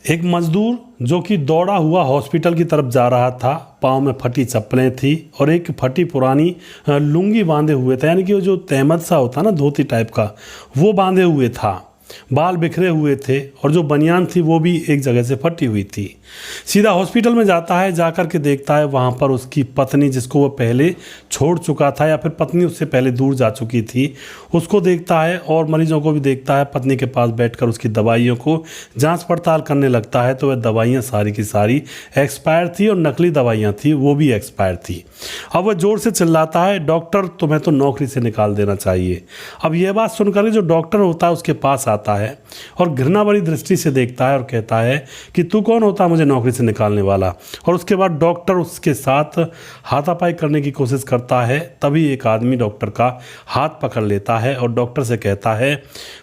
एक मजदूर जो कि दौड़ा हुआ हॉस्पिटल की तरफ जा रहा था, पाँव में फटी चप्पलें थी और एक फटी पुरानी लुंगी बांधे हुए था, यानी कि वो जो तहमद सा होता ना, धोती टाइप का, वो बांधे हुए था। बाल बिखरे हुए थे और जो बनियान थी वो भी एक जगह से फटी हुई थी। सीधा हॉस्पिटल में जाता है, जाकर के देखता है वहाँ पर उसकी पत्नी, जिसको वो पहले छोड़ चुका था या फिर पत्नी उससे पहले दूर जा चुकी थी, उसको देखता है और मरीजों को भी देखता है। पत्नी के पास बैठकर उसकी दवाइयों को जांच पड़ताल करने लगता है तो वह दवाइयाँ सारी की सारी एक्सपायर थी और नकली दवाइयाँ थी वो भी एक्सपायर थी। अब वह जोर से चिल्लाता है, डॉक्टर तुम्हें तो नौकरी से निकाल देना चाहिए। अब यह बात सुनकर जो डॉक्टर होता है उसके पास आता है और घृणा भरी दृष्टि से देखता है और कहता है कि तू कौन होता मुझे नौकरी से निकालने वाला। और उसके बाद डॉक्टर उसके साथ हाथापाई करने की कोशिश करता है। तभी एक आदमी डॉक्टर का हाथ पकड़ लेता है और डॉक्टर से कहता है,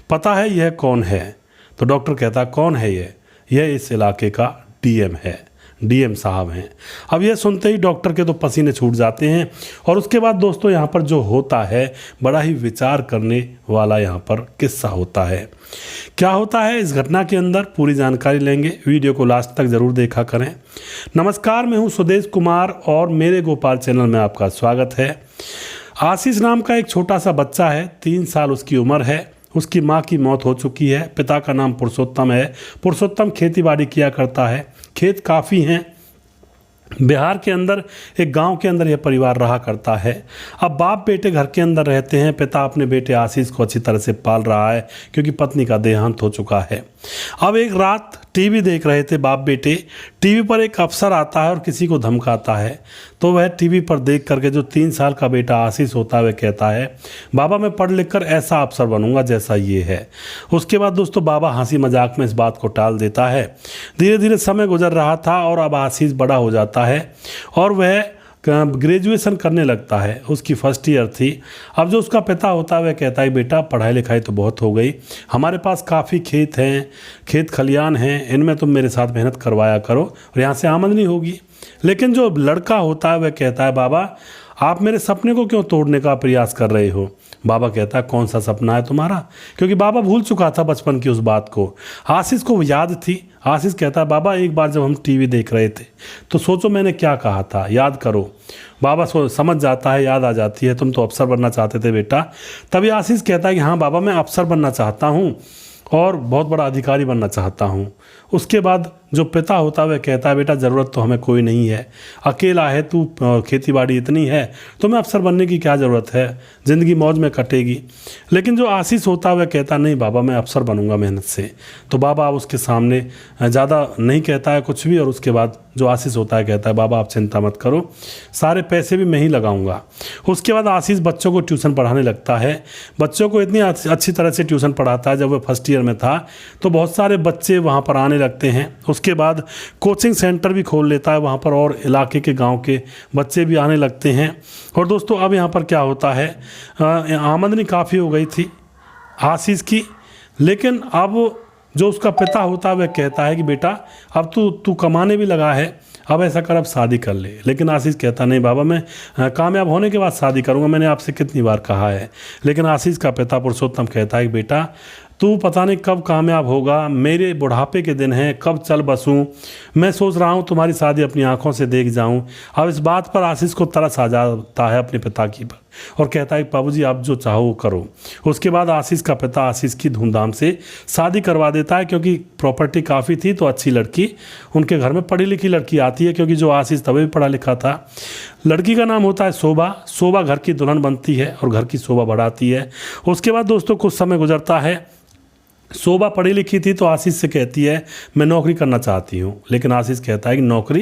पता है यह कौन है? तो डॉक्टर कहता है, कौन है यह इस इलाके का डीएम है, डीएम साहब हैं। अब यह सुनते ही डॉक्टर के तो पसीने छूट जाते हैं। और उसके बाद दोस्तों यहाँ पर जो होता है, बड़ा ही विचार करने वाला यहाँ पर किस्सा होता है। क्या होता है इस घटना के अंदर, पूरी जानकारी लेंगे। वीडियो को लास्ट तक ज़रूर देखा करें। नमस्कार, मैं हूँ सुदेश कुमार और मेरे गोपाल चैनल में आपका स्वागत है। आशीष नाम का एक छोटा सा बच्चा है, 3 साल उसकी उम्र है। उसकी माँ की मौत हो चुकी है। पिता का नाम पुरुषोत्तम है। पुरुषोत्तम खेतीबाड़ी किया करता है। खेत काफ़ी हैं। बिहार के अंदर एक गांव के अंदर यह परिवार रहा करता है। अब बाप बेटे घर के अंदर रहते हैं। पिता अपने बेटे आशीष को अच्छी तरह से पाल रहा है क्योंकि पत्नी का देहांत हो चुका है। अब एक रात टीवी देख रहे थे बाप बेटे। टीवी पर एक अफसर आता है और किसी को धमकाता है। तो वह टीवी पर देख करके जो 3 साल का बेटा आशीष होता है वह कहता है, बाबा मैं पढ़ लिख कर ऐसा अफसर बनूंगा जैसा ये है। उसके बाद दोस्तों बाबा हंसी मजाक में इस बात को टाल देता है। धीरे धीरे समय गुजर रहा था और अब आशीष बड़ा हो जाता है और वह ग्रेजुएशन करने लगता है। उसकी फर्स्ट ईयर थी। अब जो उसका पिता होता है वह कहता है, बेटा पढ़ाई लिखाई तो बहुत हो गई, हमारे पास काफ़ी खेत हैं, खेत खलियान हैं, इनमें तुम मेरे साथ मेहनत करवाया करो और यहाँ से आमदनी होगी। लेकिन जो लड़का होता है वह कहता है, बाबा आप मेरे सपने को क्यों तोड़ने का प्रयास कर रहे हो? बाबा कहता है, कौन सा सपना है तुम्हारा? क्योंकि बाबा भूल चुका था बचपन की उस बात को। आशीष को याद थी। आशीष कहता है, बाबा एक बार जब हम टीवी देख रहे थे तो सोचो मैंने क्या कहा था, याद करो। बाबा समझ जाता है, याद आ जाती है, तुम तो अफसर बनना चाहते थे बेटा। तभी आशीष कहता है कि हाँ बाबा मैं अफसर बनना चाहता हूँ और बहुत बड़ा अधिकारी बनना चाहता हूँ। उसके बाद जो पिता होता है वह कहता है, बेटा ज़रूरत तो हमें कोई नहीं है, अकेला है तू, खेतीबाड़ी इतनी है, तुम्हें अफसर बनने की क्या ज़रूरत है, ज़िंदगी मौज में कटेगी। लेकिन जो आशीष होता है वह कहता नहीं बाबा मैं अफसर बनूंगा मेहनत से। तो बाबा अब उसके सामने ज़्यादा नहीं कहता है कुछ भी। और उसके बाद जो आशीष होता है कहता है, बाबा आप चिंता मत करो, सारे पैसे भी मैं ही लगाऊंगा। उसके बाद आशीष बच्चों को ट्यूशन पढ़ाने लगता है। बच्चों को इतनी अच्छी तरह से ट्यूशन पढ़ाता है, जब वह फर्स्ट ईयर में था तो बहुत सारे बच्चे वहाँ पर आने लगते हैं। उसके बाद कोचिंग सेंटर भी खोल लेता है वहाँ पर और इलाके के गांव के बच्चे भी आने लगते हैं। और दोस्तों अब यहाँ पर क्या होता है, आमदनी काफ़ी हो गई थी आशीष की। लेकिन अब जो उसका पिता होता है वह कहता है कि बेटा अब तू कमाने भी लगा है, अब ऐसा कर अब शादी कर ले। लेकिन आशीष कहता नहीं बाबा मैं कामयाब होने के बाद शादी करूँगा, मैंने आपसे कितनी बार कहा है। लेकिन आशीष का पिता पुरुषोत्तम कहता है कि बेटा तू पता नहीं कब कामयाब होगा, मेरे बुढ़ापे के दिन हैं, कब चल बसूं, मैं सोच रहा हूं तुम्हारी शादी अपनी आंखों से देख जाऊं। अब इस बात पर आशीष को तरस आ जाता है अपने पिता की पर और कहता है बाबूजी आप जो चाहो वो करो। उसके बाद आशीष का पिता आशीष की धूमधाम से शादी करवा देता है क्योंकि प्रॉपर्टी काफ़ी थी तो अच्छी लड़की उनके घर में, पढ़ी लिखी लड़की आती है क्योंकि जो आशीष तभी भी पढ़ा लिखा था। लड़की का नाम होता है शोभा। शोभा घर की दुल्हन बनती है और घर की शोभा बढ़ाती है। उसके बाद दोस्तों कुछ समय गुजरता है। शोभा पढ़ी लिखी थी तो आशीष से कहती है मैं नौकरी करना चाहती हूँ। लेकिन आशीष कहता है कि नौकरी,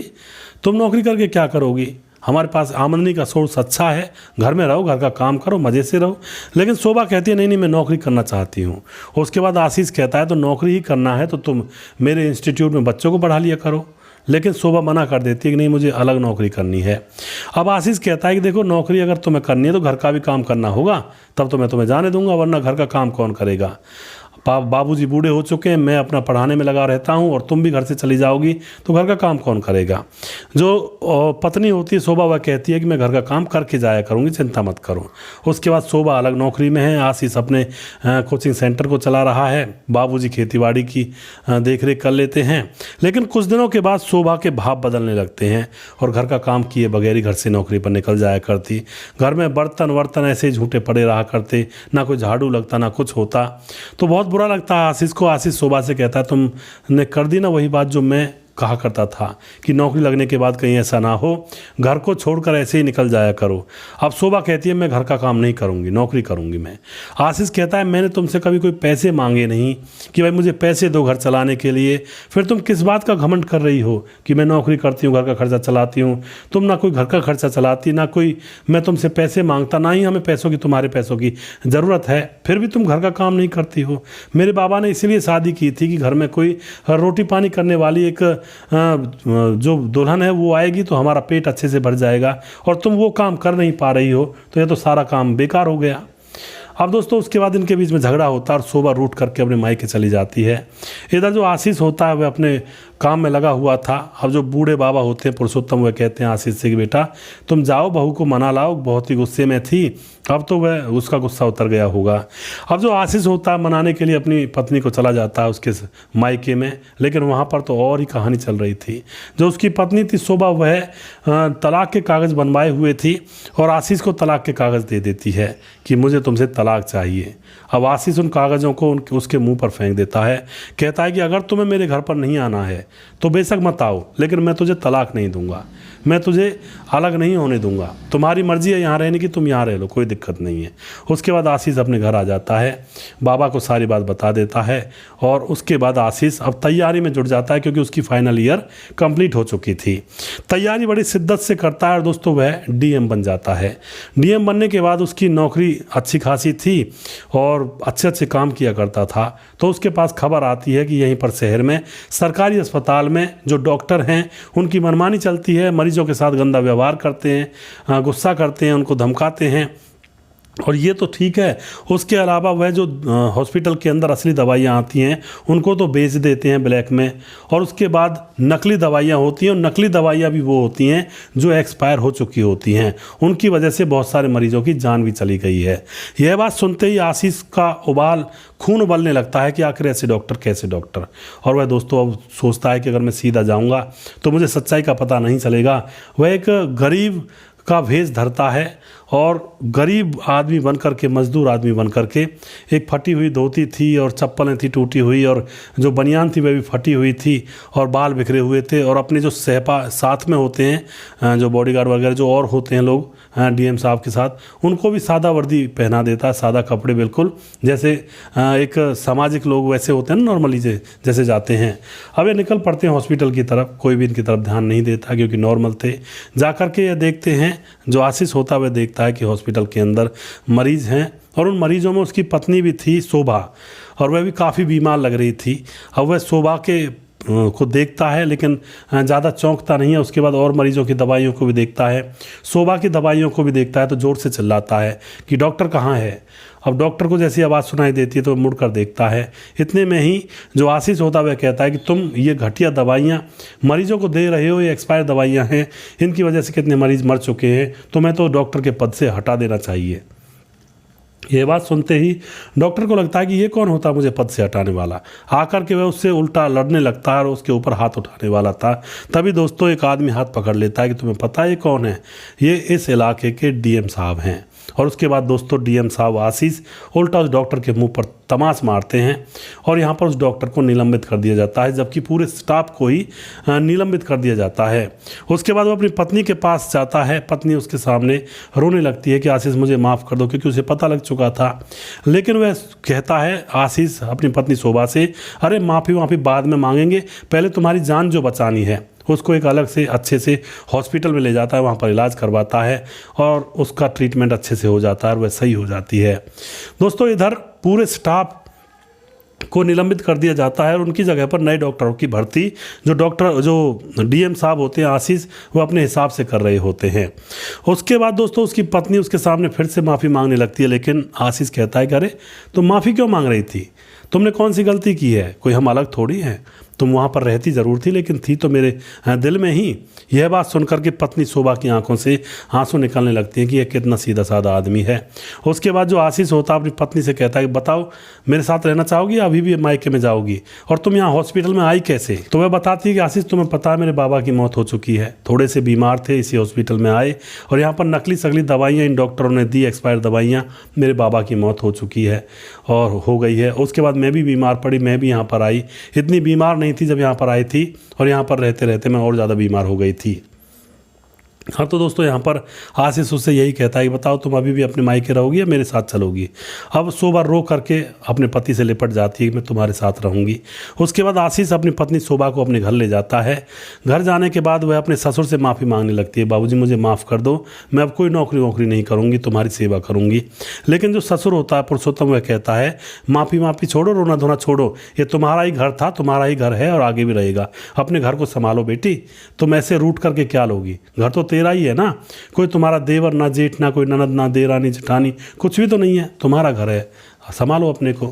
तुम नौकरी करके क्या करोगी, हमारे पास आमदनी का सोर्स अच्छा है, घर में रहो, घर का काम करो, मज़े से रहो। लेकिन शोभा कहती है नहीं मैं नौकरी करना चाहती हूँ। उसके बाद आशीष कहता है तो नौकरी ही करना है तो तुम मेरे इंस्टीट्यूट में बच्चों को पढ़ा लिया करो। लेकिन शोभा मना कर देती है कि नहीं मुझे अलग नौकरी करनी है। अब आशीष कहता है कि देखो नौकरी अगर तुम्हें करनी है तो घर का भी काम करना होगा, तब तो मैं तुम्हें जाने दूंगा, वरना घर का काम कौन करेगा। बाबूजी बूढ़े हो चुके हैं, मैं अपना पढ़ाने में लगा रहता हूँ और तुम भी घर से चली जाओगी तो घर का काम कौन करेगा। जो पत्नी होती है शोभा, वह कहती है कि मैं घर का काम करके जाया करूँगी, चिंता मत करो। उसके बाद शोभा अलग नौकरी में है, आशीष अपने कोचिंग सेंटर को चला रहा है, बाबूजी खेतीबाड़ी की देखरेख कर लेते हैं। लेकिन कुछ दिनों के बाद शोभा के भाव बदलने लगते हैं और घर का काम किए बगैर ही घर से नौकरी पर निकल जाया करती। घर में बर्तन वर्तन ऐसे ही झूठे पड़े रहा करते, ना कोई झाड़ू लगता ना कुछ होता। तो बहुत बुरा लगता है आशीष को। आशीष शोभा से कहता है तुमने कर दी ना वही बात जो मैं कहा करता था कि नौकरी लगने के बाद कहीं ऐसा ना हो, घर को छोड़कर ऐसे ही निकल जाया करो। अब शोभा कहती है मैं घर का काम नहीं करूंगी, नौकरी करूंगी मैं। आशीष कहता है मैंने तुमसे कभी कोई पैसे मांगे नहीं कि भाई मुझे पैसे दो घर चलाने के लिए, फिर तुम किस बात का घमंड कर रही हो कि मैं नौकरी करती हूँ, घर का खर्चा चलाती हूँ। तुम ना कोई घर का खर्चा चलाती, ना कोई मैं तुमसे पैसे मांगता, ना ही हमें पैसों की तुम्हारे पैसों की ज़रूरत है, फिर भी तुम घर का काम नहीं करती हो। मेरे बाबा ने इसीलिए शादी की थी कि घर में कोई रोटी पानी करने वाली एक जो दुल्हन है वो आएगी तो हमारा पेट अच्छे से भर जाएगा, और तुम वो काम कर नहीं पा रही हो तो ये तो सारा काम बेकार हो गया। अब दोस्तों उसके बाद इनके बीच में झगड़ा होता है और शोभा रूठ करके अपने मायके चली जाती है। इधर जो आशीष होता है वह अपने काम में लगा हुआ था। अब जो बूढ़े बाबा होते हैं पुरुषोत्तम, वह कहते हैं आशीष से कि बेटा तुम जाओ बहू को मना लाओ, बहुत ही गुस्से में थी, अब तो वह उसका गुस्सा उतर गया होगा। अब जो आशीष होता है मनाने के लिए अपनी पत्नी को चला जाता है उसके मायके में, लेकिन वहाँ पर तो और ही कहानी चल रही थी। जो उसकी पत्नी थी शोभा, वह तलाक के कागज़ बनवाए हुए थी और आशीष को तलाक के कागज़ दे देती है कि मुझे तुमसे तलाक चाहिए। अब आशीष उन कागज़ों को उसके मुंह पर फेंक देता है, कहता है कि अगर तुम्हें मेरे घर पर नहीं आना है तो बेशक मत आओ, लेकिन मैं तुझे तलाक नहीं दूंगा, मैं तुझे अलग नहीं होने दूंगा, तुम्हारी मर्जी है यहाँ रहने की, तुम यहाँ रह लो, कोई दिक्कत नहीं है। उसके बाद आशीष अपने घर आ जाता है, बाबा को सारी बात बता देता है और उसके बाद आशीष अब तैयारी में जुट जाता है क्योंकि उसकी फाइनल ईयर कंप्लीट हो चुकी थी। तैयारी बड़ी शिद्दत से करता है और दोस्तों वह डीएम बन जाता है। डीएम बनने के बाद उसकी नौकरी अच्छी खासी थी और अच्छे अच्छे काम किया करता था। तो उसके पास खबर आती है कि यहीं पर शहर में सरकारी अस्पताल में जो डॉक्टर हैं उनकी मनमानी चलती है, मरीजों के साथ गंदा व्यवहार करते हैं, गुस्सा करते हैं, उनको धमकाते हैं। और ये तो ठीक है, उसके अलावा वह जो हॉस्पिटल के अंदर असली दवाइयाँ आती हैं उनको तो बेच देते हैं ब्लैक में, और उसके बाद नकली दवाइयाँ होती हैं और नकली दवाइयाँ भी वो होती हैं जो एक्सपायर हो चुकी होती हैं। उनकी वजह से बहुत सारे मरीजों की जान भी चली गई है। यह बात सुनते ही आशीष का खून उबलने लगता है कि आखिर ऐसे डॉक्टर कैसे डॉक्टर। और वह दोस्तों अब सोचता है कि अगर मैं सीधा जाऊँगा तो मुझे सच्चाई का पता नहीं चलेगा। वह एक गरीब का भेष धरता है और गरीब आदमी बन कर के, मजदूर आदमी बन कर के, एक फटी हुई धोती थी और चप्पलें थी टूटी हुई और जो बनियान थी वह भी फटी हुई थी और बाल बिखरे हुए थे, और अपने जो साथ में होते हैं जो बॉडीगार्ड वगैरह जो और होते हैं लोग डीएम साहब के साथ, उनको भी सादा वर्दी पहना देता है, सादा कपड़े, बिल्कुल जैसे एक सामाजिक लोग वैसे होते हैं ना नॉर्मली जैसे जाते हैं। अब ये निकल पड़ते हैं हॉस्पिटल की तरफ, कोई भी इनकी तरफ ध्यान नहीं देता क्योंकि नॉर्मल थे। जा कर के ये देखते हैं, जो आशीष होता है वह देखता है कि हॉस्पिटल के अंदर मरीज हैं और उन मरीजों में उसकी पत्नी भी थी शोभा, और वह भी काफ़ी बीमार लग रही थी। अब वह शोभा के को देखता है लेकिन ज़्यादा चौंकता नहीं है। उसके बाद और मरीजों की दवाइयों को भी देखता है, शोभा की दवाइयों को भी देखता है, तो ज़ोर से चिल्लाता है कि डॉक्टर कहाँ है। अब डॉक्टर को जैसी आवाज़ सुनाई देती है तो मुड़ कर देखता है। इतने में ही जो आशीष होता है वह कहता है कि तुम ये घटिया दवाइयाँ मरीजों को दे रहे हो, ये एक्सपायर दवाइयाँ हैं, इनकी वजह से कितने मरीज़ मर चुके हैं, तुम्हें तो डॉक्टर के पद से हटा देना चाहिए। ये बात सुनते ही डॉक्टर को लगता है कि ये कौन होता है मुझे पद से हटाने वाला। आकर के वह उससे उल्टा लड़ने लगता है और उसके ऊपर हाथ उठाने वाला था। तभी दोस्तों एक आदमी हाथ पकड़ लेता है कि तुम्हें पता है ये कौन है, ये इस इलाके के डीएम साहब हैं। और उसके बाद दोस्तों डीएम साहब आशीष उल्टा उस डॉक्टर के मुंह पर तमाच मारते हैं और यहाँ पर उस डॉक्टर को निलंबित कर दिया जाता है, जबकि पूरे स्टाफ को ही निलंबित कर दिया जाता है। उसके बाद वो अपनी पत्नी के पास जाता है, पत्नी उसके सामने रोने लगती है कि आशीष मुझे माफ़ कर दो, क्योंकि उसे पता लग चुका था। लेकिन वह कहता है आशीष अपनी पत्नी शोभा से, अरे माफ़ी बाद में मांगेंगे, पहले तुम्हारी जान जो बचानी है। उसको एक अलग से अच्छे से हॉस्पिटल में ले जाता है, वहाँ पर इलाज करवाता है और उसका ट्रीटमेंट अच्छे से हो जाता है और वह सही हो जाती है। दोस्तों इधर पूरे स्टाफ को निलंबित कर दिया जाता है और उनकी जगह पर नए डॉक्टरों की भर्ती जो डीएम साहब होते हैं आशीष, वो अपने हिसाब से कर रहे होते हैं। उसके बाद दोस्तों उसकी पत्नी उसके सामने फिर से माफ़ी मांगने लगती है, लेकिन आशीष कहता है कि अरे तुम माफ़ी क्यों मांग रही थी, तुमने कौन सी गलती की है, कोई हम अलग थोड़ी हैं, तुम वहाँ पर रहती ज़रूर थी लेकिन थी तो मेरे दिल में ही। यह बात सुनकर के पत्नी शोभा की आंखों से आंसू निकलने लगती हैं कि यह कितना सीधा साधा आदमी है। उसके बाद जो आशीष होता है अपनी पत्नी से कहता है कि बताओ मेरे साथ रहना चाहोगी या अभी भी मायके में जाओगी, और तुम यहाँ हॉस्पिटल में आई कैसे। तो वह बताती है कि आशीष तुम्हें पता है मेरे बाबा की मौत हो चुकी है, थोड़े से बीमार थे इसी हॉस्पिटल में आए और यहाँ पर नकली सगली दवाइयाँ इन डॉक्टरों ने दी, एक्सपायर दवाइयाँ, मेरे बाबा की मौत हो चुकी है और हो गई है। उसके बाद मैं भी बीमार पड़ी, मैं भी यहाँ पर आई, इतनी बीमार नहीं थी जब यहाँ पर आई थी और यहाँ पर रहते रहते मैं और ज़्यादा बीमार हो गई थी। हाँ तो दोस्तों यहाँ पर आशीष उससे यही कहता है कि बताओ तुम अभी भी अपने मायके रहोगी या मेरे साथ चलोगी। अब शोभा रो करके अपने पति से लिपट जाती है कि मैं तुम्हारे साथ रहूँगी। उसके बाद आशीष अपनी पत्नी शोभा को अपने घर ले जाता है। घर जाने के बाद वह अपने ससुर से माफ़ी मांगने लगती है, बाबूजी मुझे माफ़ कर दो, मैं अब कोई नौकरी वोकरी नहीं करूँगी, तुम्हारी सेवा करूँगी। लेकिन जो ससुर होता है पुरुषोत्तम, वह कहता है माफ़ी छोड़ो, रोना धोना छोड़ो, ये तुम्हारा ही घर था, तुम्हारा ही घर है और आगे भी रहेगा, अपने घर को संभालो बेटी, तुम ऐसे रूठ करके क्या लोगी, घर तो तेरा ही है ना, कोई तुम्हारा देवर ना जेठ ना कोई ननद ना देरानी जेठानी कुछ भी तो नहीं है, तुम्हारा घर है, संभालो अपने को।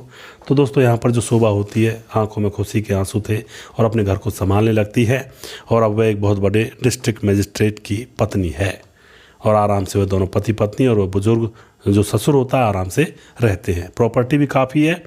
तो दोस्तों यहाँ पर जो शोभा होती है आंखों में खुशी के आंसू थे और अपने घर को संभालने लगती है और अब वह एक बहुत बड़े डिस्ट्रिक्ट मजिस्ट्रेट की पत्नी है और आराम से वह दोनों पति पत्नी और वह बुजुर्ग जो ससुर होता है आराम से रहते हैं। प्रॉपर्टी भी काफ़ी है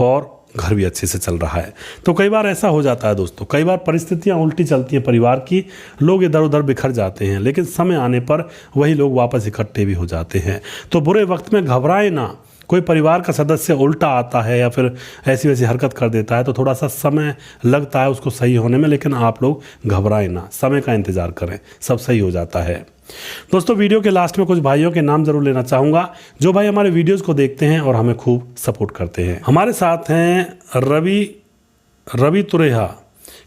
और घर भी अच्छे से चल रहा है। तो कई बार ऐसा हो जाता है दोस्तों, कई बार परिस्थितियां उल्टी चलती हैं परिवार की, लोग इधर उधर बिखर जाते हैं लेकिन समय आने पर वही लोग वापस इकट्ठे भी हो जाते हैं। तो बुरे वक्त में घबराए ना, कोई परिवार का सदस्य उल्टा आता है या फिर ऐसी वैसी हरकत कर देता है तो थोड़ा सा समय लगता है उसको सही होने में, लेकिन आप लोग घबराएं ना, समय का इंतज़ार करें, सब सही हो जाता है। दोस्तों वीडियो के लास्ट में कुछ भाइयों के नाम जरूर लेना चाहूँगा जो भाई हमारे वीडियोस को देखते हैं और हमें खूब सपोर्ट करते हैं। हमारे साथ हैं रवि तुरेहा,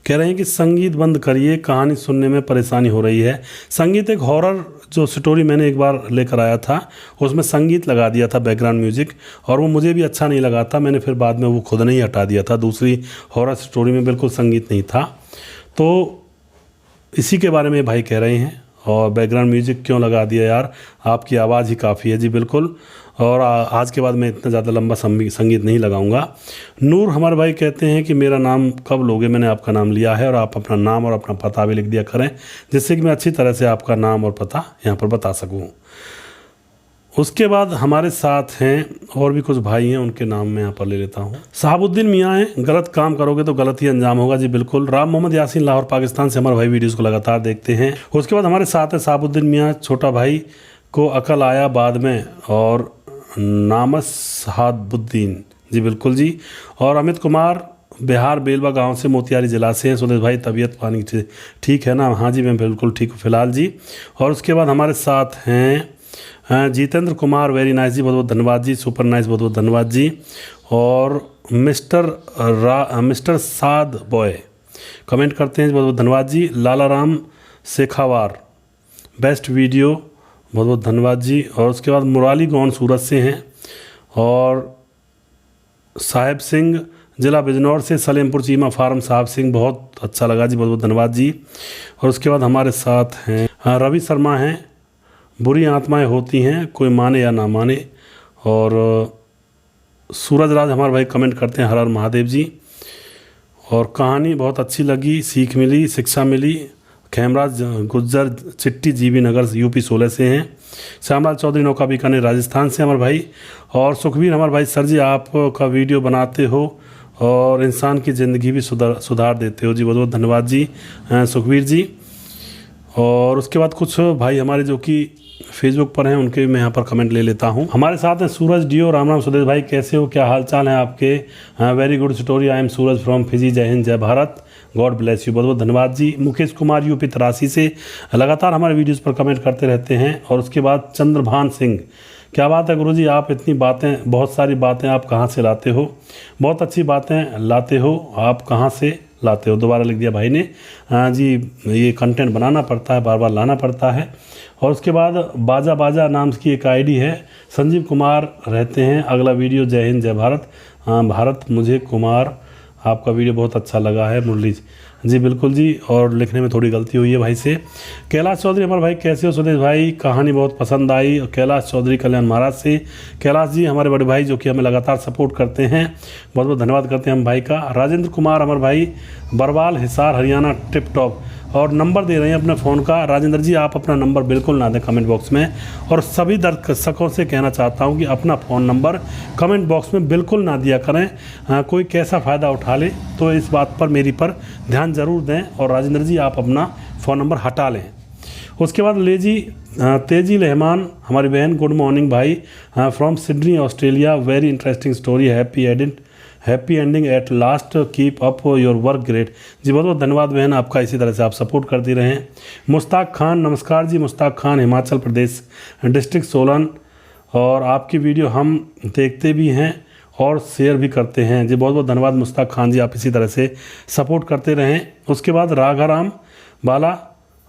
कह रहे हैं कि संगीत बंद करिए, कहानी सुनने में परेशानी हो रही है। संगीत एक हॉरर जो स्टोरी मैंने एक बार लेकर आया था उसमें संगीत लगा दिया था, बैकग्राउंड म्यूजिक, और वो मुझे भी अच्छा नहीं लगा था, मैंने फिर बाद में वो खुद नहीं हटा दिया था। दूसरी हॉरर स्टोरी में बिल्कुल संगीत नहीं था, तो इसी के बारे में भाई कह रहे हैं। और बैकग्राउंड म्यूजिक क्यों लगा दिया यार, आपकी आवाज़ ही काफ़ी है। जी बिल्कुल, और आज के बाद मैं इतना ज़्यादा लंबा संगीत नहीं लगाऊंगा। नूर हमारे भाई कहते हैं कि मेरा नाम कब लोगे, मैंने आपका नाम लिया है और आप अपना नाम और अपना पता भी लिख दिया करें जिससे कि मैं अच्छी तरह से आपका नाम और पता यहाँ पर बता सकूँ। उसके बाद हमारे साथ हैं और भी कुछ भाई हैं, उनके नाम मैं यहाँ पर ले लेता हूँ। साहबुद्दीन मियाँ हैं, गलत काम करोगे तो गलत ही अंजाम होगा। जी बिल्कुल। राम मोहम्मद यासीन लाहौर पाकिस्तान से हमारे भाई वीडियोस को लगातार देखते हैं। उसके बाद हमारे साथ है साहबुद्दीन मियाँ, छोटा भाई को अकल आया बाद में, और नामस साहबुद्दीन, जी बिल्कुल जी। और अमित कुमार बिहार बेलवा गांव से, मोतिहारी जिला से हैं। सुदेश भाई तबीयत पानी ठीक है ना? हाँ जी मैं बिल्कुल ठीक हूँ फिलहाल जी। और उसके बाद हमारे साथ हैं जितेंद्र कुमार, वेरी नाइस जी, बहुत बहुत धन्यवाद जी, सुपर नाइस, बहुत बहुत धन्यवाद जी। और मिस्टर साद बॉय कमेंट करते हैं, बहुत बहुत धन्यवाद जी। लाला राम शेखावार, बेस्ट वीडियो, बहुत बहुत धन्यवाद जी। और उसके बाद मुराली गौन सूरत से हैं। और साहिब सिंह जिला बिजनौर से, सलेमपुर चीमा फार्म, साहब सिंह, बहुत अच्छा लगा जी, बहुत बहुत धन्यवाद जी। और उसके बाद हमारे साथ हैं रवि शर्मा हैं, बुरी आत्माएं होती हैं कोई माने या ना माने। और सूरज राज हमारे भाई कमेंट करते हैं, हर हर महादेव जी। और कहानी बहुत अच्छी लगी, सीख मिली, शिक्षा मिली। खेमराज गुज्जर चिट्टी, जीबी नगर, यूपी 16 से हैं। श्यामलाल चौधरी नौका बीकानेर राजस्थान से हमारे भाई। और सुखवीर हमारे भाई, सर जी आपका वीडियो बनाते हो और इंसान की ज़िंदगी भी सुधार देते हो जी, बहुत बहुत धन्यवाद जी सुखवीर जी। और उसके बाद कुछ भाई हमारे जो कि फेसबुक पर हैं उनके मैं यहाँ पर कमेंट ले लेता हूँ। हमारे साथ हैं सूरज डीओ, राम राम सुदेश भाई, कैसे हो, क्या हाल चाल है आपके? Very good story, I am Suraj from Fiji, जय हिंद जय भारत, गॉड ब्लेस यू, बहुत बहुत धन्यवाद जी। मुकेश कुमार यूपी 83 से लगातार हमारे वीडियोज़ पर कमेंट करते रहते हैं। और उसके बाद चंद्रभान सिंह, क्या बात है गुरुजी, आप इतनी बातें, बहुत सारी बातें आप कहाँ से लाते हो, बहुत अच्छी बातें लाते हो, आप कहाँ से लाते हो? दोबारा लिख दिया भाई ने। जी ये कंटेंट बनाना पड़ता है, बार बार लाना पड़ता है। और उसके बाद बाजा नाम की एक आईडी है, संजीव कुमार रहते हैं, अगला वीडियो, जय हिंद जय भारत। भारत मुझे कुमार, आपका वीडियो बहुत अच्छा लगा है। मुरली जी बिल्कुल जी, और लिखने में थोड़ी गलती हुई है भाई से। कैलाश चौधरी हमारे भाई, कैसे हो सुदेश भाई, कहानी बहुत पसंद आई। और कैलाश चौधरी कल्याण महाराज से। कैलाश जी हमारे बड़े भाई जो कि हमें लगातार सपोर्ट करते हैं, बहुत बहुत धन्यवाद करते हैं हम भाई का। राजेंद्र कुमार हमारे भाई, बरवाल हिसार हरियाणा, टिप टॉप, और नंबर दे रहे हैं अपने फ़ोन का। राजेंद्र जी आप अपना नंबर बिल्कुल ना दें कमेंट बॉक्स में, और सभी दर्शकों से कहना चाहता हूं कि अपना फ़ोन नंबर कमेंट बॉक्स में बिल्कुल ना दिया करें। कोई कैसा फ़ायदा उठा ले तो इस बात पर मेरी पर ध्यान ज़रूर दें, और राजेंद्र जी आप अपना फ़ोन नंबर हटा लें। उसके बाद तेजी रहमान हमारी बहन, गुड मॉर्निंग भाई, from Sydney Australia, very interesting story, happy ending at last, keep up your work great. जी बहुत बहुत धन्यवाद बहन आपका, इसी तरह से आप सपोर्ट करती रहें। मुश्ताक खान, नमस्कार जी मुश्ताक खान, हिमाचल प्रदेश डिस्ट्रिक्ट सोलन, और आपकी वीडियो हम देखते भी हैं और शेयर भी करते हैं। जी बहुत बहुत धन्यवाद मुश्ताक खान जी, आप इसी तरह से सपोर्ट करते रहें। उसके बाद राघाराम बाला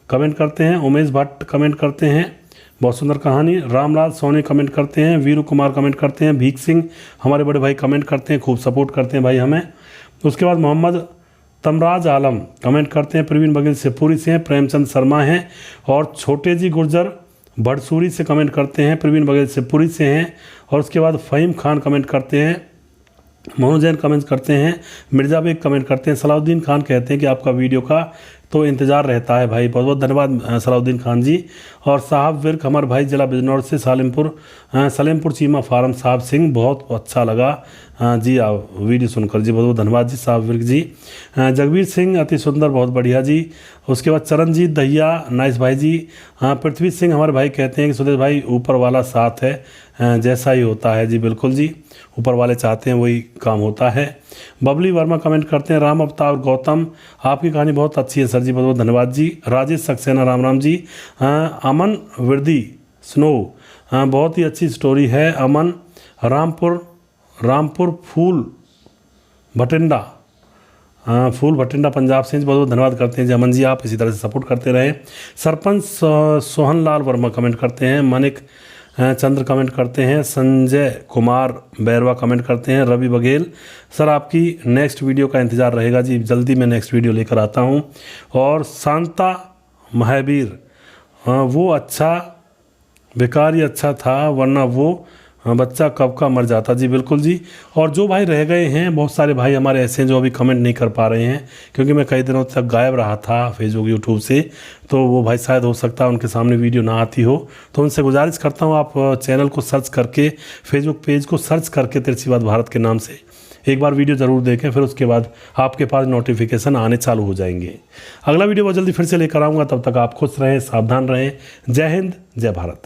कमेंट करते हैं, उमेश भट्ट कमेंट करते हैं, बहुत सुंदर कहानी। रामराज सोनी कमेंट करते हैं, वीरू कुमार कमेंट करते हैं, भीख सिंह हमारे बड़े भाई कमेंट करते हैं, खूब सपोर्ट करते हैं भाई हमें। उसके बाद मोहम्मद तमराज आलम कमेंट करते हैं, प्रवीण बघेल शिवपुरी से हैं, प्रेमचंद शर्मा हैं, और छोटे जी गुर्जर बड़सूरी से कमेंट करते हैं, प्रवीण बघेल शिवपुरी से हैं। और उसके बाद फ़हीम खान कमेंट करते हैं, मोनू जैन कमेंट करते हैं, मिर्जा बेग कमेंट करते हैं, सलाउद्दीन खान कहते हैं कि आपका वीडियो का तो इंतज़ार रहता है भाई, बहुत बहुत धन्यवाद सलाउद्दीन खान जी। और साहब विर्क हमारे भाई जिला बिजनौर से, सलेमपुर चीमा फार्म, साहब सिंह, बहुत अच्छा लगा जी आप वीडियो सुनकर, जी बहुत बहुत धन्यवाद जी साहब विर्क जी। जगवीर सिंह अति सुंदर, बहुत बढ़िया जी। उसके बाद चरणजीत दहिया, नाइस भाई जी। पृथ्वी सिंह हमारे भाई कहते हैं कि सुदेश भाई ऊपर वाला साथ है, जैसा ही होता है। जी बिल्कुल जी, ऊपर वाले चाहते हैं वही काम होता है। बबली वर्मा कमेंट करते हैं, राम अवतार गौतम, आपकी कहानी बहुत अच्छी है सर जी, बहुत बहुत धन्यवाद जी। राजेश सक्सेना, राम राम जी। अमन विरदी स्नो, बहुत ही अच्छी स्टोरी है। अमन रामपुर फूल भटिंडा पंजाब से, बहुत बहुत धन्यवाद करते हैं जी अमन जी, आप इसी तरह से सपोर्ट करते रहें। सरपंच सोहन लाल वर्मा कमेंट करते हैं, मानिक चंद्र कमेंट करते हैं, संजय कुमार बैरवा कमेंट करते हैं, रवि बघेल सर आपकी नेक्स्ट वीडियो का इंतज़ार रहेगा जी, जल्दी मैं नेक्स्ट वीडियो लेकर आता हूं। और शांता महावीर, वो अच्छा बेकार ही अच्छा था, वरना वो बच्चा कब का मर जाता। जी बिल्कुल जी। और जो भाई रह गए हैं, बहुत सारे भाई हमारे ऐसे हैं जो अभी कमेंट नहीं कर पा रहे हैं, क्योंकि मैं कई दिनों तक गायब रहा था फेसबुक यूट्यूब से, तो वो भाई शायद हो सकता है उनके सामने वीडियो ना आती हो, तो उनसे गुजारिश करता हूँ आप चैनल को सर्च करके, फेसबुक पेज को सर्च करके तिरछी बात भारत के नाम से एक बार वीडियो ज़रूर देखें, फिर उसके बाद आपके पास नोटिफिकेशन आने चालू हो जाएंगे। अगला वीडियो बहुत जल्दी फिर से लेकर आऊँगा, तब तक आप खुश रहें, सावधान रहें। जय हिंद, जय भारत।